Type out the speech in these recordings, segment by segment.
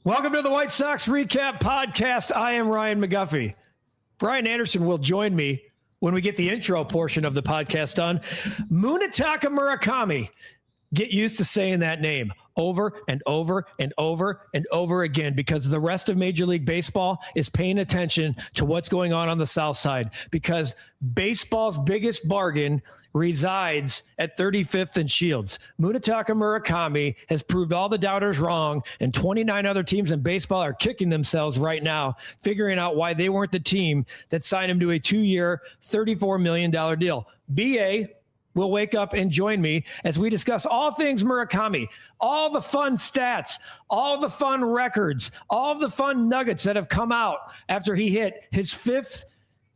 Welcome to the White Sox REKAP Podcast. I am Ryan McGuffey. Brian Anderson will join me when we get the intro portion of the podcast done. Munetaka Murakami. Get used to saying that name over and over and over and over again, because the rest of Major League Baseball is paying attention to what's going on the South Side, because baseball's biggest bargain resides at 35th and Shields. Munetaka Murakami has proved all the doubters wrong, and 29 other teams in baseball are kicking themselves right now, figuring out why they weren't the team that signed him to a 2-year, $34 million deal. BA will wake up and join me as we discuss all things Murakami, all the fun stats, all the fun records, all the fun nuggets that have come out after he hit his 5th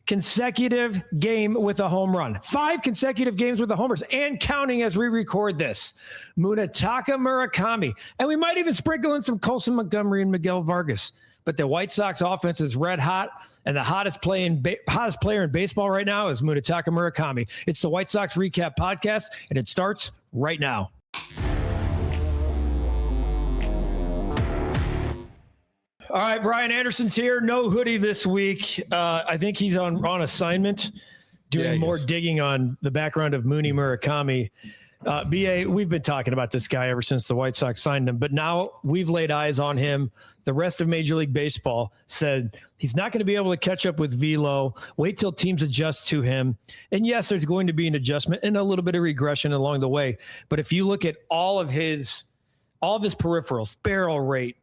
consecutive game with a home run. 5 consecutive games with the homers and counting as we record this. Munetaka Murakami. And we might even sprinkle in some Colson Montgomery and Miguel Vargas. But the White Sox offense is red hot, and the hottest player in baseball right now is Munetaka Murakami. It's the White Sox REKAP Podcast, and it starts right now. All right, Brian Anderson's here. No hoodie this week. I think he's on assignment, doing more digging on the background of Mooney Murakami. BA, we've been talking about this guy ever since the White Sox signed him, but now we've laid eyes on him. The rest of Major League Baseball said he's not going to be able to catch up with velo. Wait till teams adjust to him. And yes, there's going to be an adjustment and a little bit of regression along the way. But if you look at all of his peripherals, barrel rate,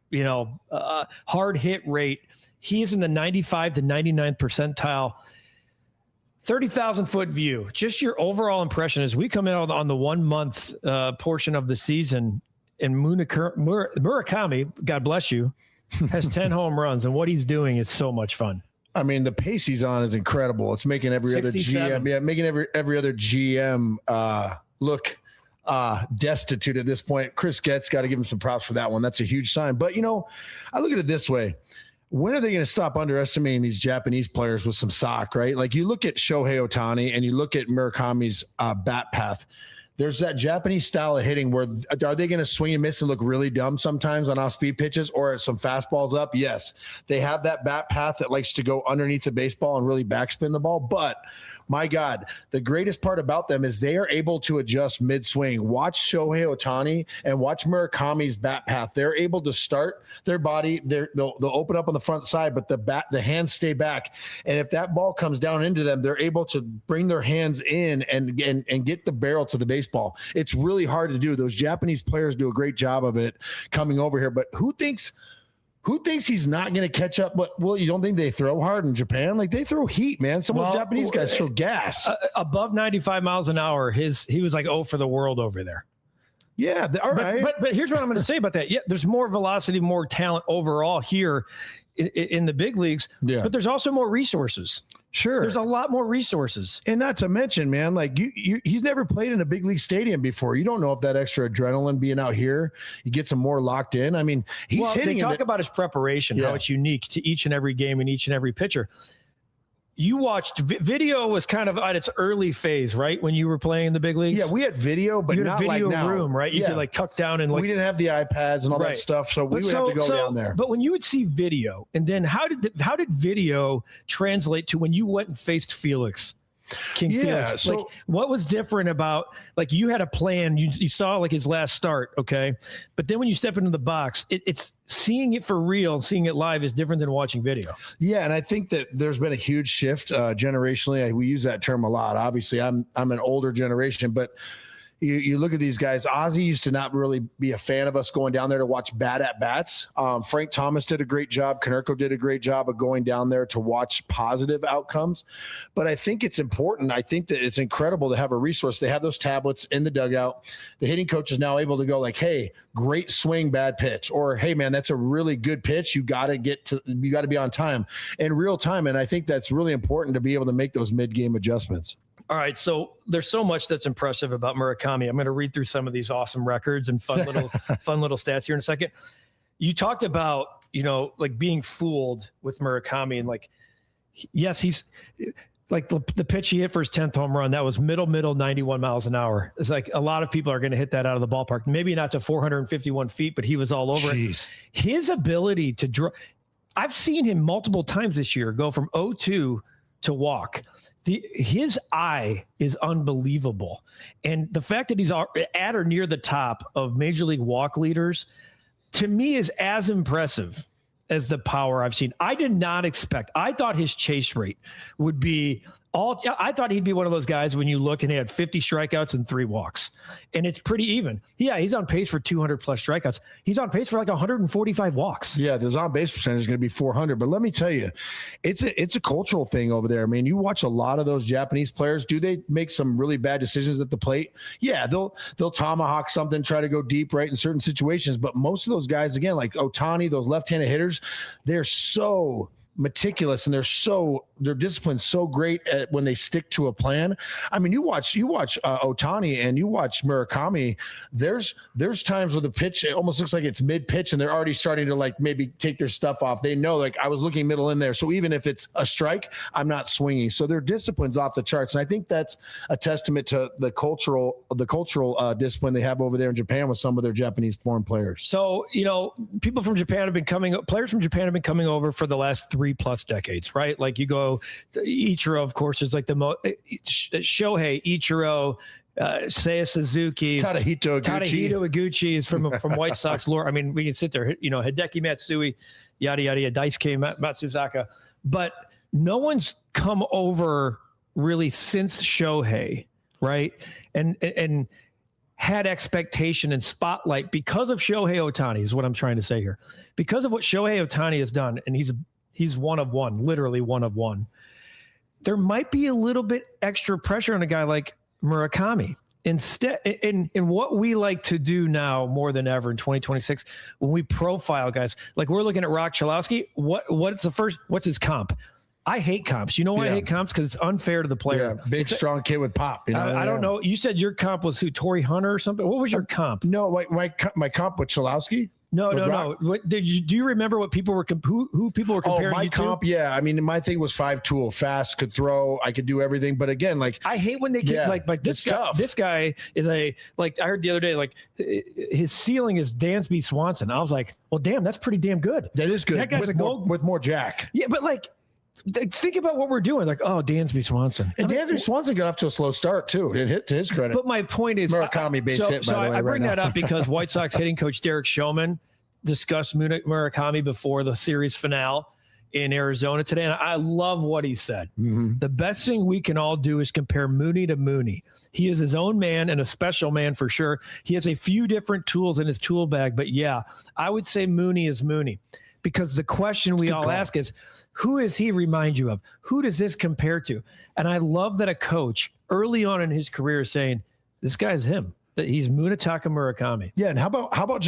hard hit rate, he's in the 95 to 99th percentile. 30,000 foot view, just your overall impression as we come in on the 1 month portion of the season. And Murakami, God bless you, has 10 home runs, and what he's doing is so much fun. I mean, the pace he's on is incredible. It's making every 67. Other GM, making every other GM look destitute at this point. Chris Getz, got to give him some props for that one. That's a huge sign. But I look at it this way. When are they going to stop underestimating these Japanese players with some sock, right? Like, you look at Shohei Ohtani and you look at Murakami's bat path. There's that Japanese style of hitting where are they going to swing and miss and look really dumb sometimes on off-speed pitches, or some fastballs up? Yes. They have that bat path that likes to go underneath the baseball and really backspin the ball. But, my God, the greatest part about them is they are able to adjust mid-swing. Watch Shohei Ohtani and watch Murakami's bat path. They're able to start their body. They'll open up on the front side, but the hands stay back. And if that ball comes down into them, they're able to bring their hands in and get the barrel to the baseball. It's really hard to do. Those Japanese players do a great job of it coming over here. But who thinks he's not going to catch up? But you don't think they throw hard in Japan? Like, they throw heat, man. Some of those Japanese guys throw gas. Above 95 miles an hour, he was like, for the world over there. Yeah, all right. But here's what I'm going to say about that. Yeah, there's more velocity, more talent overall here in the big leagues. Yeah. But there's also more resources. Sure. There's a lot more resources. And not to mention, man, like he's never played in a big league stadium before. You don't know if that extra adrenaline being out here, you get some more locked in. I mean, he's hitting. They talk about his preparation, how it's unique to each and every game and each and every pitcher. You watched video was kind of at its early phase, right? When you were playing in the big leagues? Yeah, we had video, but not like now. You had a video room, right? You could like tuck down and like. We didn't have the iPads and all that stuff, so we would have to go down there. But when you would see video, and then how did video translate to when you went and faced Felix? Felix. So like, what was different about, like, you had a plan, you saw like his last start, okay, but then when you step into the box, it's seeing it for real, seeing it live is different than watching video. Yeah, and I think that there's been a huge shift generationally. We use that term a lot. Obviously, I'm an older generation, but you look at these guys. Ozzie used to not really be a fan of us going down there to watch bad at-bats. Frank Thomas did a great job. Konerko did a great job of going down there to watch positive outcomes. But I think it's important. I think that it's incredible to have a resource. They have those tablets in the dugout. The hitting coach is now able to go like, hey, great swing, bad pitch. Or, hey, man, that's a really good pitch. You got to be on time in real time. And I think that's really important to be able to make those mid-game adjustments. All right, so there's so much that's impressive about Murakami. I'm going to read through some of these awesome records and fun little stats here in a second. You talked about, like being fooled with Murakami, and like, yes, like the pitch he hit for his 10th home run, that was middle 91 miles an hour. It's like a lot of people are going to hit that out of the ballpark. Maybe not to 451 feet, but he was all over it. His ability to draw, I've seen him multiple times this year go from 0-2 to walk. His eye is unbelievable. And the fact that he's at or near the top of Major League walk leaders, to me, is as impressive as the power I've seen. I did not expect. I thought his chase rate would be I thought he'd be one of those guys when you look and he had 50 strikeouts and 3 walks. And it's pretty even. Yeah, he's on pace for 200 plus strikeouts. He's on pace for like 145 walks. Yeah, the on-base percentage is going to be 400. But let me tell you, it's a cultural thing over there. I mean, you watch a lot of those Japanese players. Do they make some really bad decisions at the plate? Yeah, they'll tomahawk something, try to go deep right in certain situations. But most of those guys, again, like Ohtani, those left-handed hitters, they're so meticulous and their discipline's so great at when they stick to a plan. I mean, you watch Ohtani and you watch Murakami. There's times where the pitch, it almost looks like it's mid pitch and they're already starting to like maybe take their stuff off. They know, like, I was looking middle in there. So even if it's a strike, I'm not swinging. So their discipline's off the charts. And I think that's a testament to the cultural discipline they have over there in Japan with some of their Japanese foreign players. So, players from Japan have been coming over for the last 3+ decades, right? Like you go to Ichiro, of course, is like the most. Shohei, Ichiro, Seiya Suzuki, Tadahito Iguchi is from White Sox lore. I mean, we can sit there, Hideki Matsui, yada yada yada, Daisuke Matsuzaka, but no one's come over really since Shohei, right? And had expectation and spotlight because of Shohei Ohtani is what I'm trying to say here. Because of what Shohei Ohtani has done, and he's one of one, literally one of one. There might be a little bit extra pressure on a guy like Murakami. Instead, in what we like to do now more than ever in 2026, when we profile guys, like we're looking at Rock Chalowski, what's his comp? I hate comps. You know why I hate comps? Because it's unfair to the player. Yeah, big, strong kid with pop. I don't know. You said your comp was who? Torrey Hunter or something? What was your comp? No, my comp with Chalowski? No. Do you remember what people were who people were comparing? My comp, yeah. I mean, my thing was 5-tool, fast, could throw, I could do everything. But again, like I hate when they get like this guy. Tough. This guy is I heard the other day, like his ceiling is Dansby Swanson. I was like, well, damn, that's pretty damn good. That is good. That guy's with more jack. Yeah, but like. Think about what we're doing. Like, oh, Dansby Swanson. And Dansby Swanson got off to a slow start, too. It hit to his credit. But my point is... Murakami base hit, by the way, I bring that up because White Sox hitting coach Derek Showman discussed Murakami before the series finale in Arizona today, and I love what he said. Mm-hmm. The best thing we can all do is compare Mooney to Mooney. He is his own man and a special man for sure. He has a few different tools in his tool bag, but yeah, I would say Mooney is Mooney. Because the question we all ask is, who does he remind you of? Who does this compare to? And I love that a coach early on in his career is saying, this guy's him. That he's Munetaka Murakami. Yeah, and how about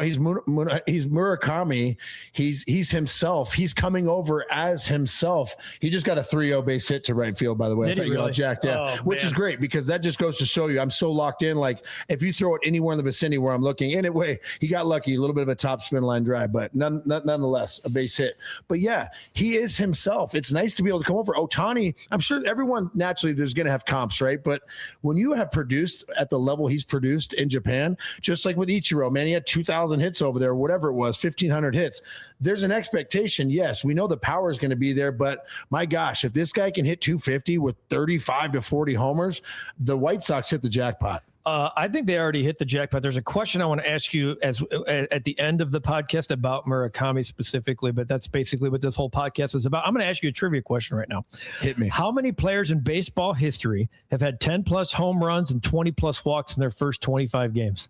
he's Murakami? He's himself. He's coming over as himself. He just got a 3-0 base hit to right field, by the way. Did he really? Jacked out, which is great because that just goes to show you I'm so locked in. Like if you throw it anywhere in the vicinity where I'm looking, anyway, he got lucky, a little bit of a top spin line drive, but nonetheless a base hit. But yeah, he is himself. It's nice to be able to come over. Ohtani, I'm sure everyone naturally there's going to have comps, right? But when you have produced at the level he's produced in Japan, just like with Ichiro, man, he had 2,000 hits over there, whatever it was, 1,500 hits. There's an expectation. Yes, we know the power is going to be there, but my gosh, if this guy can hit 250 with 35 to 40 homers, the White Sox hit the jackpot. I think they already hit the jackpot. There's a question I want to ask you at the end of the podcast about Murakami specifically, but that's basically what this whole podcast is about. I'm going to ask you a trivia question right now. Hit me. How many players in baseball history have had 10+ home runs and 20+ walks in their first 25 games?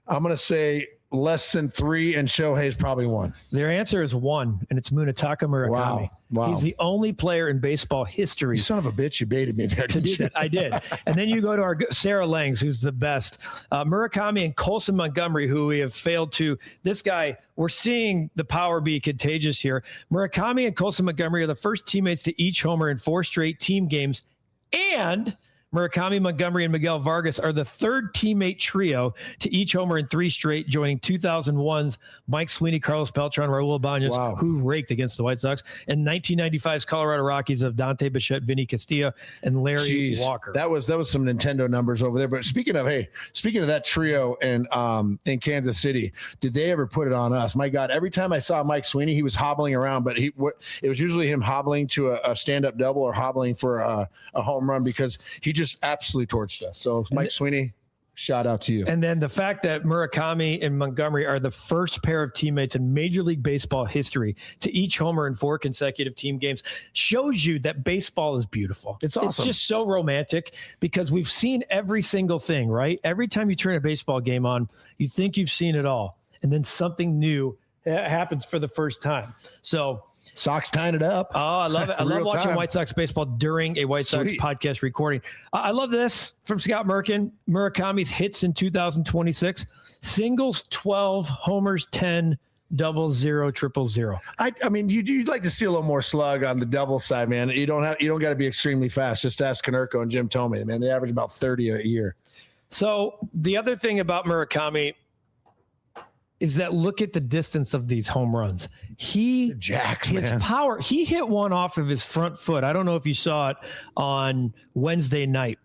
I'm going to say less than 3, and Shohei's probably 1. Their answer is 1, and it's Munetaka Murakami. Wow. He's the only player in baseball history. You son of a bitch, you baited me there. To do that. I did. And then you go to our Sarah Langs, who's the best. Murakami and Colson Montgomery, who we have failed to. This guy, we're seeing the power be contagious here. Murakami and Colson Montgomery are the first teammates to each homer in 4 straight team games. And Murakami, Montgomery, and Miguel Vargas are the third teammate trio to each homer in 3 straight, joining 2001's Mike Sweeney, Carlos Beltran, Raul Ibanez, who raked against the White Sox, and 1995's Colorado Rockies of Dante Bichette, Vinny Castilla, and Larry Walker. That was some Nintendo numbers over there. But speaking of that trio in Kansas City, did they ever put it on us? My God, every time I saw Mike Sweeney, he was hobbling around, but it was usually him hobbling to a stand-up double or hobbling for a home run, because he just absolutely torched us. So Mike Sweeney, shout out to you. And then the fact that Murakami and Montgomery are the first pair of teammates in Major League Baseball history to each homer in 4 consecutive team games shows you that baseball is beautiful. It's awesome. It's just so romantic, because we've seen every single thing, right? Every time you turn a baseball game on, you think you've seen it all, and then something new happens for the first time. So Sox tying it up. Oh, I love it. I love watching White Sox baseball during a White Sox podcast recording. I love this from Scott Merkin. Murakami's hits in 2026. Singles 12, homers 10, doubles 0, triples 0. I mean, you'd like to see a little more slug on the double side, man. You don't got to be extremely fast. Just ask Konerko and Jim Thome. Man, they average about 30 a year. So the other thing about Murakami is that look at the distance of these home runs. His power. He hit one off of his front foot. I don't know if you saw it on Wednesday night.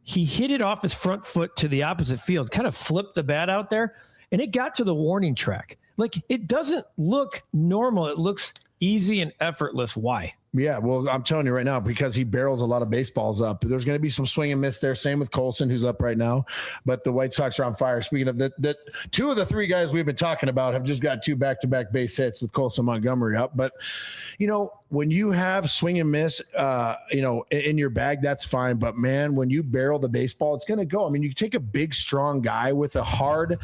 He hit it off his front foot to the opposite field, kind of flipped the bat out there, and it got to the warning track. Like, it doesn't look normal. It looks easy and effortless. Why? Yeah, well, I'm telling you right now, because he barrels a lot of baseballs up. There's going to be some swing and miss there. Same with Colson, who's up right now. But the White Sox are on fire. Speaking of that, 2 of the 3 guys we've been talking about have just got 2 back-to-back base hits with Colson Montgomery up. But, when you have swing and miss, in your bag, that's fine. But, man, when you barrel the baseball, it's going to go. I mean, you take a big, strong guy with a hard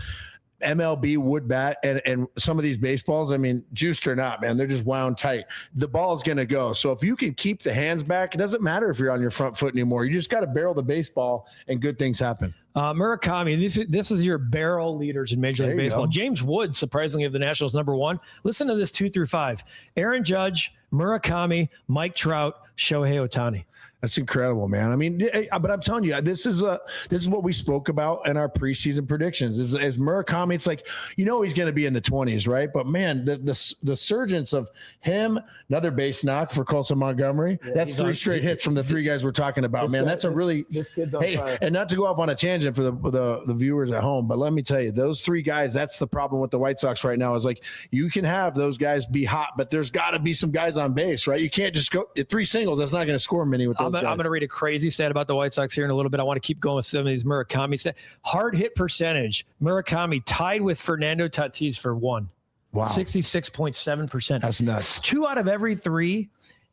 MLB wood bat and some of these baseballs, I mean, juiced or not, man, they're just wound tight. The ball is going to go. So if you can keep the hands back, it doesn't matter if you're on your front foot anymore. You just got to barrel the baseball and good things happen. Murakami, this is your barrel leaders in Major League Baseball. James Wood, surprisingly, of the Nationals, #1. Listen to this 2 through 5. Aaron Judge, Murakami, Mike Trout, Shohei Ohtani. That's incredible, man. I mean, but I'm telling you, this is what we spoke about in our preseason predictions. As Murakami, it's like, he's going to be in the 20s, right? But man, the surgence of him, another base knock for Colson Montgomery. Yeah, that's 3 straight hits from the 3 guys we're talking about, man. That's this kid's on fire. And not to go off on a tangent for the viewers at home, but let me tell you, those 3 guys, that's the problem with the White Sox right now. Is like, you can have those guys be hot, but there's got to be some guys on base, right? You can't just go 3 singles. That's not going to score many with those. I'm going to read a crazy stat about the White Sox here in a little bit. I want to keep going with some of these Murakami stats. Hard hit percentage, Murakami tied with Fernando Tatis for 1. Wow. 66.7%. That's nuts. 2 out of every 3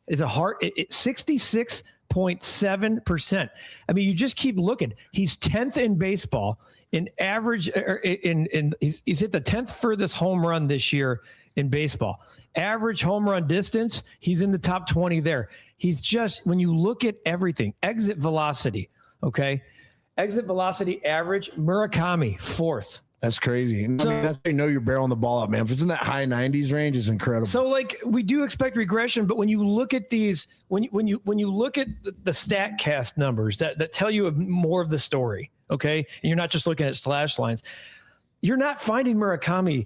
is a hard 66.7%. I mean, you just keep looking. He's 10th in baseball in average. He's hit the 10th furthest home run this year in baseball. Average home run distance, he's in the top 20 there. He's just, when you look at everything, exit velocity, okay? Exit velocity average, Murakami, 4th. That's crazy. That's how you know you're barreling the ball up, man. If it's in that high 90s range, it's incredible. So, we do expect regression, but when you look at these, when you look at the StatCast numbers that tell you more of the story, okay, and you're not just looking at slash lines, you're not finding Murakami,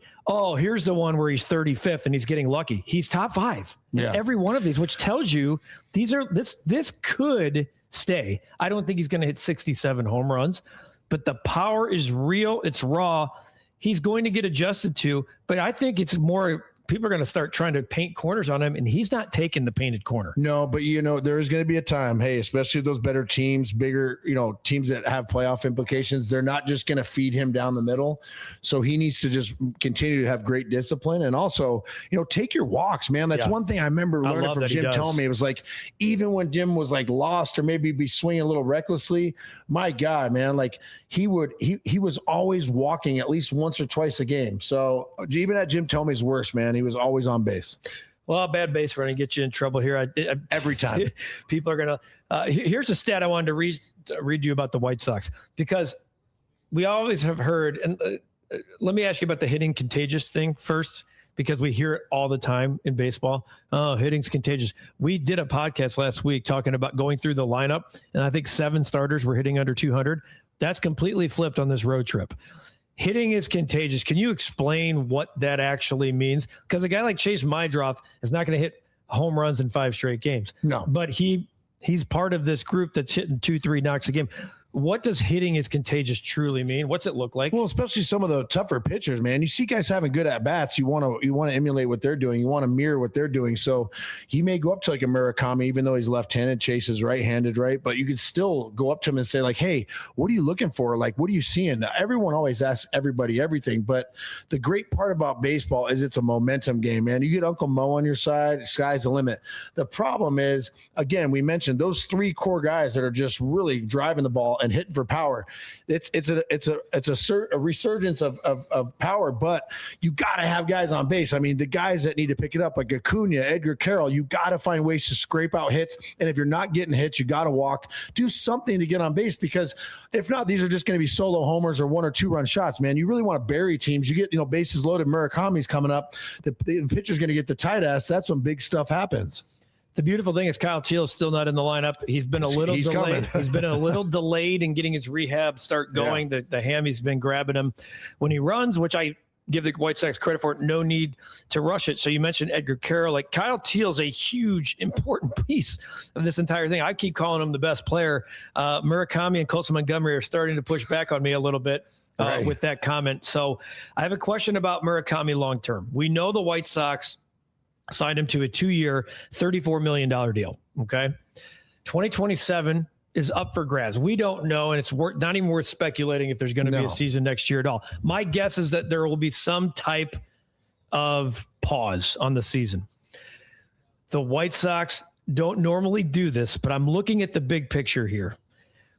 here's the one where he's 35th and he's getting lucky. He's top 5 in every one of these, which tells you this could stay. I don't think he's going to hit 67 home runs, but the power is real. It's raw. He's going to get adjusted to, but I think it's more, people are going to start trying to paint corners on him, and he's not taking the painted corner. No, but there is going to be a time, especially those better teams, bigger, teams that have playoff implications, they're not just going to feed him down the middle. So he needs to just continue to have great discipline, and also, take your walks, man. That's one thing I remember learning from Jim telling me. It was like, even when Jim was like lost or maybe be swinging a little recklessly, my God, man, like he was always walking at least once or twice a game. So even at Jim Tomey's worst, man, he was always on base. Well, bad base running gets you in trouble here. Every time. People are going to here's a stat I wanted to read you about the White Sox, because we always have heard, and let me ask you about the hitting contagious thing first, because we hear it all the time in baseball. Oh, hitting's contagious. We did a podcast last week talking about going through the lineup, and I think 7 starters were hitting under 200. That's completely flipped on this road trip. Hitting is contagious. Can you explain what that actually means? Because a guy like Chase Mydroth is not going to hit home runs in 5 straight games. No. But he's part of this group that's hitting 2-3 knocks a game. What does hitting is contagious truly mean? What's it look like? Well, especially some of the tougher pitchers, man. You see guys having good at bats. You want to emulate what they're doing. You want to mirror what they're doing. So he may go up to like a Murakami, even though he's left-handed. Chase is right-handed, right? But you could still go up to him and say, like, hey, what are you looking for? Like, what are you seeing? Everyone always asks everybody everything. But the great part about baseball is it's a momentum game, man. You get Uncle Mo on your side, sky's the limit. The problem is, again, we mentioned those 3 core guys that are just really driving the ball and hitting for power. It's a resurgence of power, but you got to have guys on base. I mean, the guys that need to pick it up, like Acuna, Edgar Carroll, you got to find ways to scrape out hits. And if you're not getting hits, you got to walk, do something to get on base, because if not, these are just going to be solo homers or 1 or 2 run shots, man. You really want to bury teams. You get, bases loaded. Murakami's coming up. The pitcher's going to get the tight ass. That's when big stuff happens. The beautiful thing is Kyle Teal is still not in the lineup. He's been a little delayed. He's been a little delayed in getting his rehab start going. Yeah. The hammy's been grabbing him when he runs, which I give the White Sox credit for. No need to rush it. So you mentioned Edgar Carroll. Like, Kyle Teal's a huge, important piece of this entire thing. I keep calling him the best player. Murakami and Colson Montgomery are starting to push back on me a little bit with that comment. So I have a question about Murakami long-term. We know the White Sox signed him to a 2-year, $34 million deal. Okay. 2027 is up for grabs. We don't know. And it's not even worth speculating if there's going to be a season next year at all. My guess is that there will be some type of pause on the season. The White Sox don't normally do this, but I'm looking at the big picture here.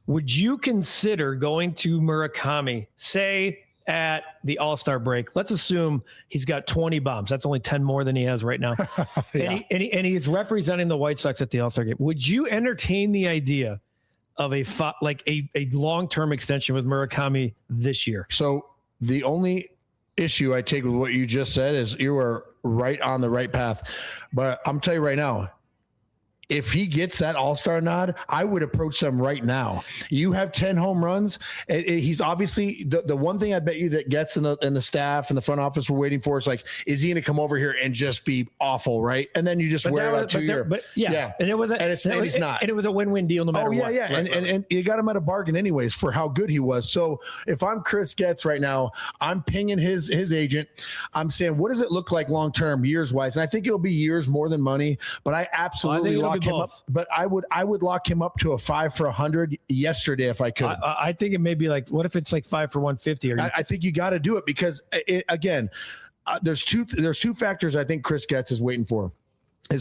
Would you consider going to Murakami, say, at the All-Star break? Let's assume he's got 20 bombs. That's only 10 more than he has right now. Yeah. and he's representing the White Sox at the All-Star game. Would you entertain the idea of a long-term extension with Murakami this year? So the only issue I take with what you just said is you are right on the right path. But I'm telling you right now, if he gets that All-Star nod, I would approach them right now. You have 10 home runs. He's obviously the one thing I bet you that gets in the staff and the front office we're waiting for is like, is he going to come over here and just be awful, right? And then you just wear it out 2 years. But yeah, and it was he's not. And it was a win-win deal no matter what. Yeah. Right, and you got him at a bargain anyways for how good he was. So if I'm Chris Getz right now, I'm pinging his agent. I'm saying, what does it look like long-term, years-wise? And I think it'll be years more than money, but I absolutely lock him up. But I would lock him up to a 5 for 100 yesterday if I could. I think it may be like, what if it's like 5 for 150? I think you got to do it because there's two factors I think Chris Getz is waiting for.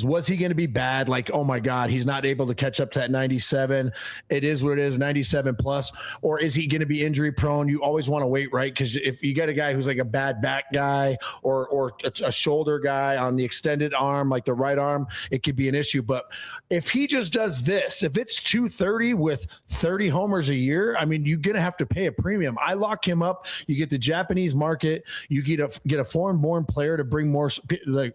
Was he going to be bad? Like, oh my God, he's not able to catch up to that 97. It is what it is, 97 plus. Or is he going to be injury prone? You always want to wait, right? Because if you get a guy who's like a bad back guy or a shoulder guy on the extended arm, like the right arm, it could be an issue. But if he just does this, if it's 230 with 30 homers a year, I mean, you're going to have to pay a premium. I lock him up. You get the Japanese market. You get a foreign-born player to bring more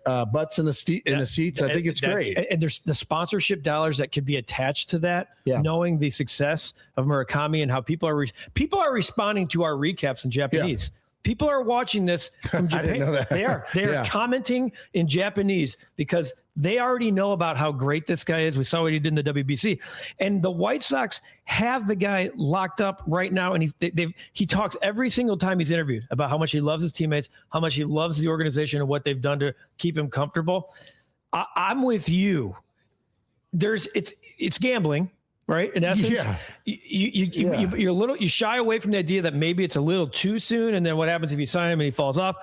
butts in the seats. I think it's great. And there's the sponsorship dollars that could be attached to that, knowing the success of Murakami and how people are responding to our recaps in Japanese. People are watching this from Japan. I didn't know that. They are commenting in Japanese because they already know about how great this guy is. We saw what he did in the WBC. And the White Sox have the guy locked up right now, and he talks every single time he's interviewed about how much he loves his teammates, how much he loves the organization and what they've done to keep him comfortable. I'm with you. It's gambling, right? In essence, you shy away from the idea that maybe it's a little too soon, and then what happens if you sign him and he falls off?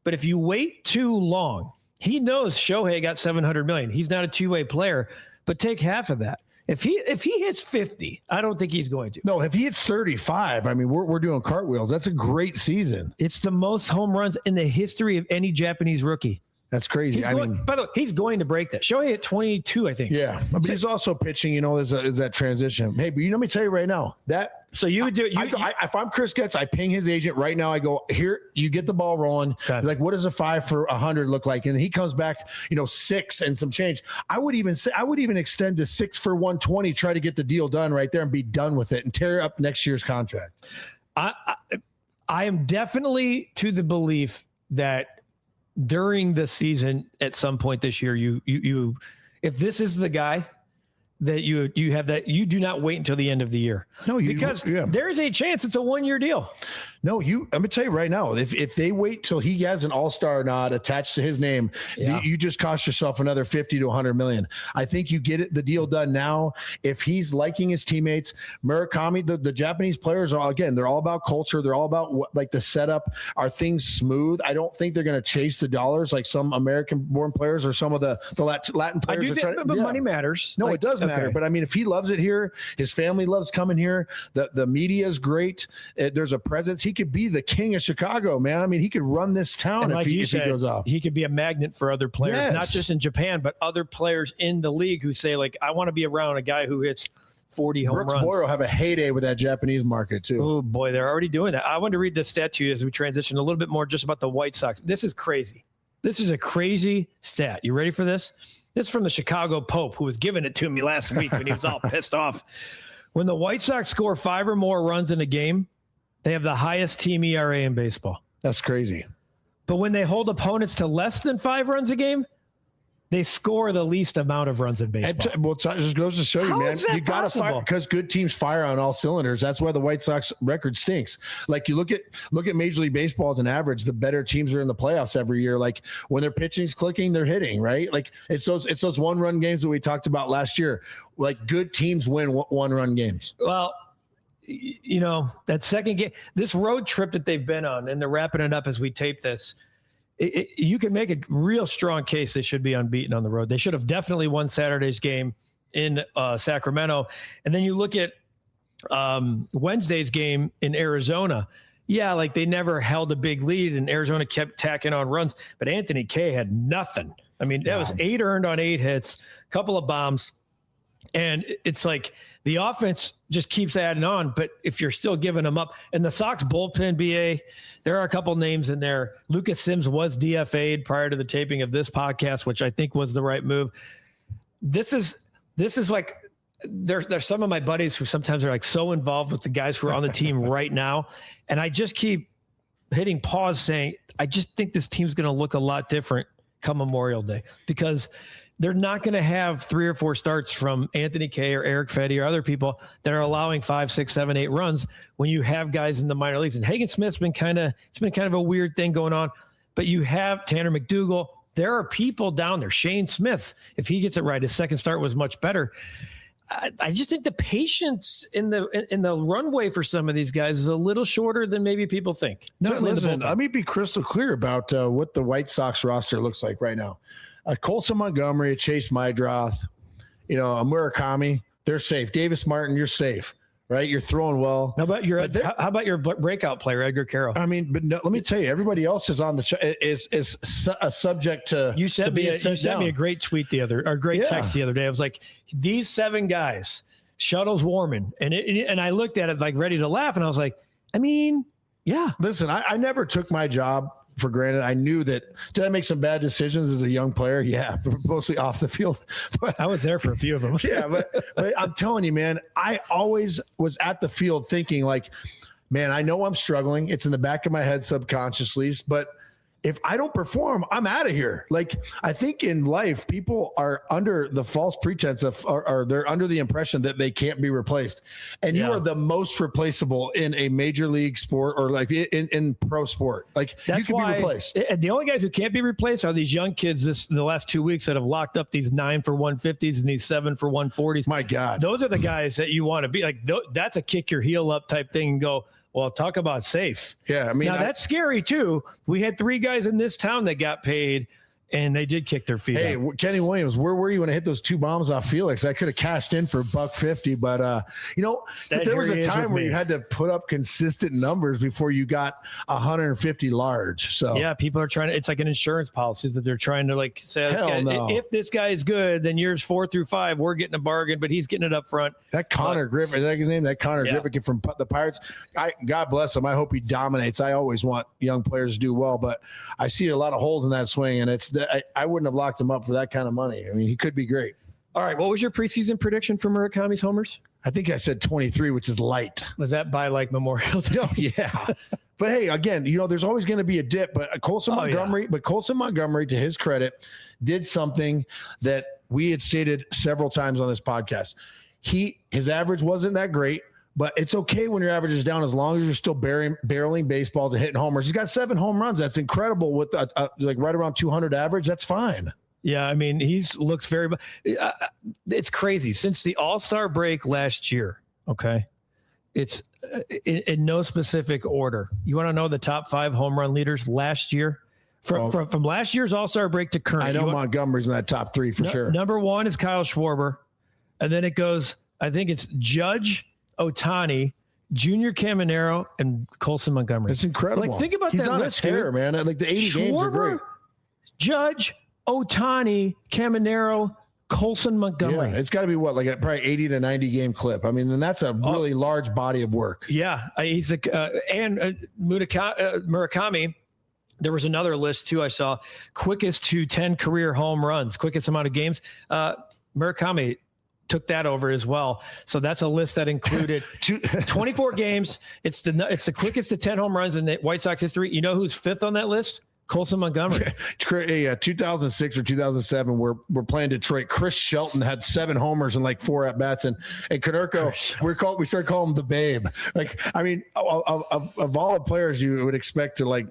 But if you wait too long, he knows Shohei got $700 million. He's not a two-way player, but take half of that. If he hits 50, I don't think he's going to. No, if he hits 35, I mean, we're doing cartwheels. That's a great season. It's the most home runs in the history of any Japanese rookie. That's crazy. By the way, he's going to break that. Shohei at 22, I think. Yeah, but he's also pitching. Is that transition. Hey, but let me tell you right now, that So you would do it. If I'm Chris Getz, I ping his agent right now. I go, here, you get the ball rolling. Okay. Like, what does a 5 for 100 look like? And he comes back, 6 and some change. I would even extend to 6 for 120, try to get the deal done right there and be done with it and tear up next year's contract. I am definitely to the belief that during the season, at some point this year, you if this is the guy that you have, that you do not wait until the end of the year. No, because there's a chance it's a 1-year deal. No, I'm gonna tell you right now, if they wait till he has an all-star nod attached to his name, you just cost yourself another 50 to 100 million. I think you get the deal done now. If he's liking his teammates, Murakami, the Japanese players are, again, they're all about culture. They're all about like the setup. Are things smooth? I don't think they're going to chase the dollars like some American-born players or some of the Latin players. I do think, but money matters. No, it does matter. But I mean, if he loves it here, his family loves coming here. The media is great. There's a presence. He could be the king of Chicago, man. I mean, he could run this town if he goes off. He could be a magnet for other players, not just in Japan, but other players in the league who say, like, I want to be around a guy who hits 40 home runs. Brooks Boyer will have a heyday with that Japanese market, too. Oh, boy, they're already doing that. I wanted to read this stat to you as we transition a little bit more just about the White Sox. This is crazy. This is a crazy stat. You ready for this? This is from the Chicago Pope, who was giving it to me last week when he was all pissed off. When the White Sox score 5 or more runs in a game, they have the highest team ERA in baseball. That's crazy. But when they hold opponents to less than 5 runs a game, they score the least amount of runs in baseball. Well, it just goes to show you, man. You got to fire because good teams fire on all cylinders. That's why the White Sox record stinks. Like, you look at Major League Baseball as an average, the better teams are in the playoffs every year. Like, when their pitching's clicking, they're hitting, right? Like, it's those 1-run games that we talked about last year. Like, good teams win 1-run games. Well, that second game, this road trip that they've been on, and they're wrapping it up as we tape this, you can make a real strong case they should be unbeaten on the road. They should have definitely won Saturday's game in Sacramento. And then you look at Wednesday's game in Arizona. Yeah, like, they never held a big lead, and Arizona kept tacking on runs. But Anthony Kay had nothing. I mean, that was 8 earned on 8 hits, a couple of bombs. And it's like the offense just keeps adding on, but if you're still giving them up, and the Sox bullpen, BA, there are a couple names in there. Lucas Sims was DFA'd prior to the taping of this podcast, which I think was the right move. This is like, there's some of my buddies who sometimes are like so involved with the guys who are on the team right now. And I just keep hitting pause saying, I just think this team's going to look a lot different come Memorial Day, because they're not going to have 3 or 4 starts from Anthony Kay or Eric Fetty or other people that are allowing 5, 6, 7, 8 runs when you have guys in the minor leagues. And Hagen Smith's been kind of a weird thing going on, but you have Tanner McDougal. There are people down there. Shane Smith, if he gets it right, his second start was much better. I just think the patience in the runway for some of these guys is a little shorter than maybe people think. No, listen, let me be crystal clear about what the White Sox roster looks like right now. Colson Montgomery, Chase Mydroth, a Murakami, they're safe. Davis Martin, you're safe, right? You're throwing well. How about your breakout player, Edgar Carroll? I mean, but no, let me tell you, everybody else is on the is a subject to. You sent me a great tweet text the other day. I was like, these 7 guys, Shuttle's warming, and I looked at it like ready to laugh, and I was like, I mean, yeah. Listen, I never took my job for granted. I knew that. Did I make some bad decisions as a young player? Yeah, mostly off the field. But I was there for a few of them. Yeah, but I'm telling you, man, I always was at the field thinking like, man, I know I'm struggling. It's in the back of my head subconsciously, but if I don't perform, I'm out of here. Like, I think in life, people are under the false pretense of, or they're under the impression that they can't be replaced. And you are the most replaceable in a major league sport or like in pro sport. Like, you can be replaced. The only guys who can't be replaced are these young kids the last 2 weeks that have locked up these 9 for 150s and these 7 for 140s. My God. Those are the guys that you want to be like. That's a kick your heel up type thing and go, well, talk about safe. Yeah, I mean, now that's scary too. We had 3 guys in this town that got paid And they did kick their feet. Hey, up. Kenny Williams, where were you when I hit those 2 bombs off Felix? I could have cashed in for $150, but but there was a time where you had to put up consistent numbers before you got 150 large. So yeah, people are trying to. It's like an insurance policy that they're trying to like say, if this guy is good, then years 4 through 5, we're getting a bargain, but he's getting it up front. That Connor Griffin, is that his name? That Connor Griffin from the Pirates. God bless him. I hope he dominates. I always want young players to do well, but I see a lot of holes in that swing, and I wouldn't have locked him up for that kind of money. I mean, he could be great. All right. What was your preseason prediction for Murakami's homers? I think I said 23, which is light. Was that by like Memorial Day? Oh, yeah. But hey, again, there's always going to be a dip. But Colson Montgomery, to his credit, did something that we had stated several times on this podcast. His average wasn't that great, but it's okay when your average is down as long as you're still barreling baseballs and hitting homers. He's got 7 home runs. That's incredible with like right around 200 average. That's fine. Yeah, I mean, looks very it's crazy. Since the All-Star break last year, okay, it's in no specific order. You want to know the top 5 home run leaders last year? From last year's All-Star break to current. I know Montgomery's in that top 3 for sure. Number 1 is Kyle Schwarber. And then it goes, I think it's Judge, Ohtani, Junior Caminero, and Colson Montgomery. It's incredible. Like, think about He's that on list, a tear, man. Like the 80 games are great. Judge, Ohtani, Caminero, Colson Montgomery. Yeah, it's got to be what, like a probably 80 to 90 game clip. I mean, then that's a really large body of work. Yeah, he's Murakami. There was another list too I saw. Quickest to 10 career home runs, quickest amount of games. Murakami took that over as well. So that's a list that included 24 games. It's the quickest to 10 home runs in the White Sox history. You know who's 5th on that list? Colson Montgomery. 2006 or 2007, we're playing Detroit. Chris Shelton had 7 homers and like 4 at bats, and Konerko, we started calling him the Babe. Like, I mean, of all the players you would expect to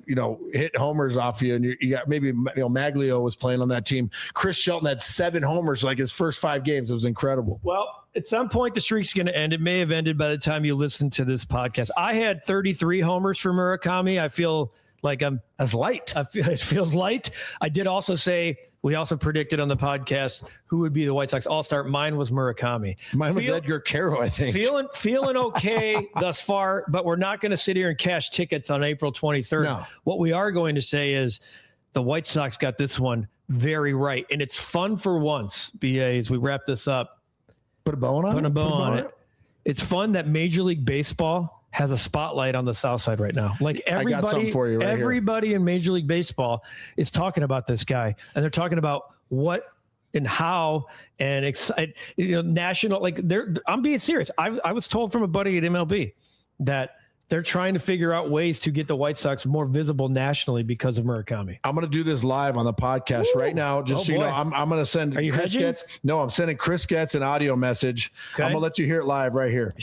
hit homers off you, and you got maybe Maglio was playing on that team. Chris Shelton had 7 homers like his first 5 games. It was incredible. Well, at some point the streak's going to end. It may have ended by the time you listen to this podcast. I had 33 homers for Murakami. I feel like that's light. It feels light. I did also say, we also predicted on the podcast who would be the White Sox All-Star. Mine was Murakami. Mine was Edgar Caro, I think. Feeling okay thus far, but we're not going to sit here and cash tickets on April 23rd. No. What we are going to say is the White Sox got this one very right. And it's fun for once, BA, as we wrap this up. Put a bow on it. It's fun that Major League Baseball has a spotlight on the South Side right now. Like everybody in Major League Baseball is talking about this guy, and they're talking about what and how and national. Like I'm being serious. I was told from a buddy at MLB that they're trying to figure out ways to get the White Sox more visible nationally because of Murakami. I'm going to do this live on the podcast right now. Just so you know, I'm going to send Chris Getz. No, I'm sending Chris Getz an audio message. Okay. I'm going to let you hear it live right here.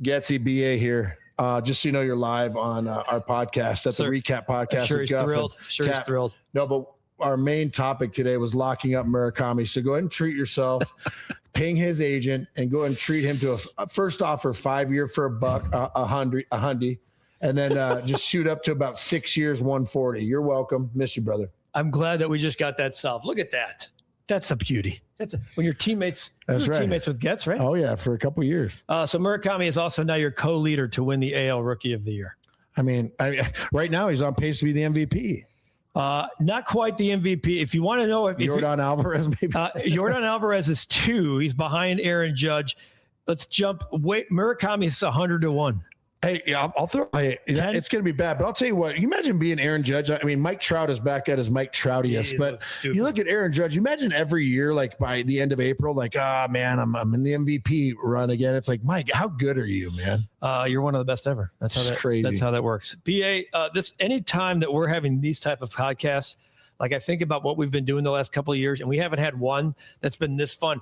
Getsy BA here. Just so you know, you're live on our podcast. That's the Recap Podcast. Sure, he's thrilled. He's thrilled. No, but our main topic today was locking up Murakami. So go ahead and treat yourself. Ping his agent and go ahead and treat him to a first offer 5-year for $100, $100, and then just shoot up to about 6 years, 140. You're welcome. Miss you, brother. I'm glad that we just got that solved. Look at that. That's a beauty. When your teammates. That's right. Teammates with Getz, right? Oh yeah, for a couple of years. So Murakami is also now your co-leader to win the AL Rookie of the Year. I mean, right now he's on pace to be the MVP. Not quite the MVP. If you want to know if Yordan Alvarez, maybe. Yordan Alvarez is 2. He's behind Aaron Judge. Let's jump. Murakami is 100-1. Hey, yeah, I'll throw. It's going to be bad, but I'll tell you what. You imagine being Aaron Judge. I mean, Mike Trout is back at his Mike Troutiest, but you look at Aaron Judge. You imagine every year, like by the end of April, like, man, I'm in the MVP run again. It's like, Mike, how good are you, man? You're one of the best ever. That's crazy. That's how that works. BA, any time that we're having these type of podcasts, like I think about what we've been doing the last couple of years, and we haven't had one that's been this fun.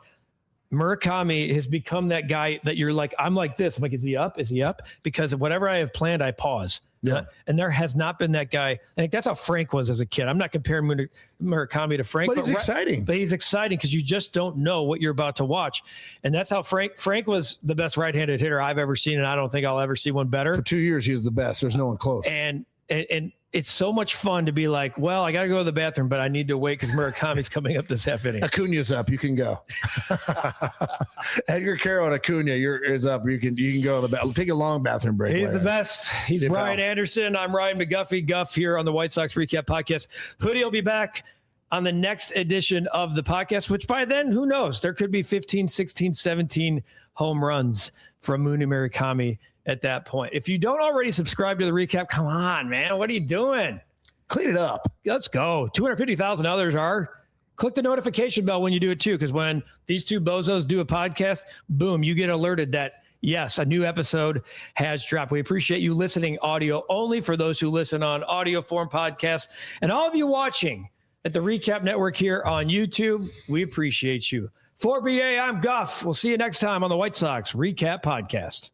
Murakami has become that guy that you're like, I'm like this. I'm like, is he up? Is he up? Because whatever I have planned, I pause. Yeah. And there has not been that guy. I think that's how Frank was as a kid. I'm not comparing Murakami to Frank. But he's exciting. But he's exciting because you just don't know what you're about to watch. And that's how Frank was the best right-handed hitter I've ever seen, and I don't think I'll ever see one better. For 2 years, he was the best. There's no one close. And it's so much fun to be like, well, I got to go to the bathroom, but I need to wait because Murakami's coming up this half inning. Acuna's up. You can go. Edgar Carroll and Acuna is up. You can go to the bathroom. Take a long bathroom break. He's later. The best. He's Brian Anderson. I'm Ryan McGuffey. Guff here on the White Sox Recap Podcast. Hoodie will be back on the next edition of the podcast, which by then, who knows? There could be 15, 16, 17 home runs from Murakami at that point. If you don't already subscribe to the recap, come on, man. What are you doing? Clean it up. Let's go. 250,000 others are. Click the notification bell when you do it too, because when these two bozos do a podcast, boom, you get alerted that, yes, a new episode has dropped. We appreciate you listening audio only for those who listen on audio form podcasts. And all of you watching at the Recap Network here on YouTube, we appreciate you. For BA, I'm Guff. We'll see you next time on the White Sox Recap Podcast.